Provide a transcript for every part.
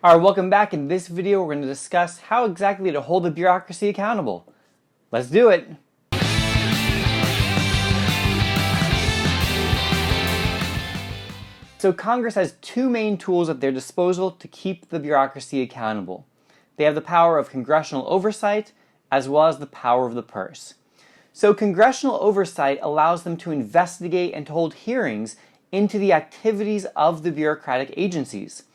Alright, welcome back. In this video we're going to discuss how exactly to hold the bureaucracy accountable. Let's do it! So Congress has two main tools at their disposal to keep the bureaucracy accountable. They have the power of congressional oversight as well as the power of the purse. So congressional oversight allows them to investigate and to hold hearings into the activities of the bureaucratic agencies.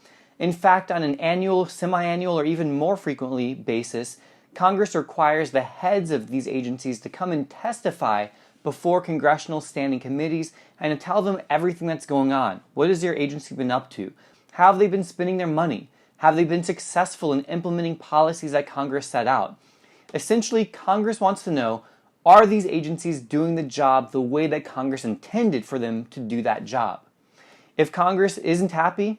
In fact, on an annual, semi-annual, or even more frequently basis, Congress requires the heads of these agencies to come and testify before congressional standing committees and to tell them everything that's going on. What has your agency been up to? How have they been spending their money? Have they been successful in implementing policies that Congress set out? Essentially, Congress wants to know, are these agencies doing the job the way that Congress intended for them to do that job? If Congress isn't happy,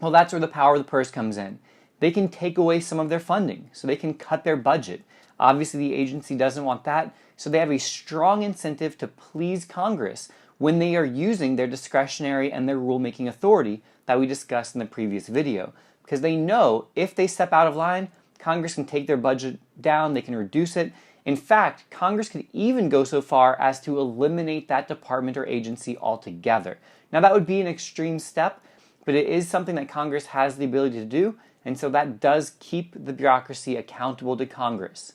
well, that's where the power of the purse comes in. They can take away some of their funding, so they can cut their budget. Obviously, the agency doesn't want that, so they have a strong incentive to please Congress when they are using their discretionary and their rulemaking authority that we discussed in the previous video. Because they know if they step out of line, Congress can take their budget down, they can reduce it. In fact, Congress could even go so far as to eliminate that department or agency altogether. Now, that would be an extreme step, but it is something that Congress has the ability to do, and so that does keep the bureaucracy accountable to Congress.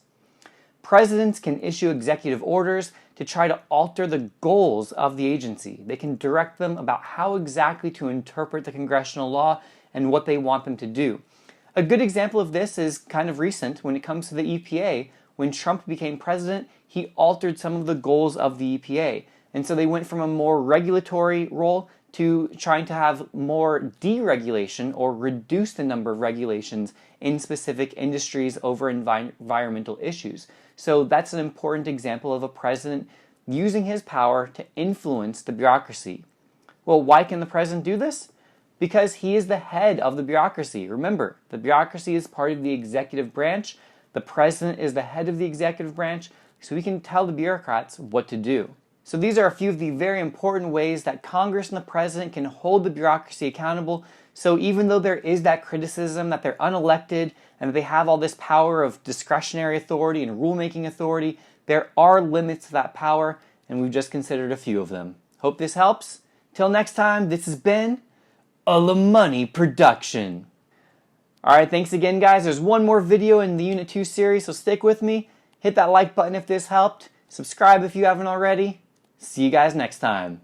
Presidents can issue executive orders to try to alter the goals of the agency. They can direct them about how exactly to interpret the congressional law and what they want them to do. A good example of this is kind of recent when it comes to the EPA. When Trump became president, he altered some of the goals of the EPA. And so they went from a more regulatory role to trying to have more deregulation or reduce the number of regulations in specific industries over environmental issues. So that's an important example of a president using his power to influence the bureaucracy. Well, why can the president do this? Because he is the head of the bureaucracy. Remember, the bureaucracy is part of the executive branch. The president is the head of the executive branch, so he can tell the bureaucrats what to do. So these are a few of the very important ways that Congress and the president can hold the bureaucracy accountable. So even though there is that criticism that they're unelected and that they have all this power of discretionary authority and rulemaking authority, there are limits to that power, and we've just considered a few of them. Hope this helps. Till next time, this has been a Money production. Alright, thanks again guys. There's one more video in the Unit 2 series, so stick with me. Hit that like button if this helped. Subscribe if you haven't already. See you guys next time.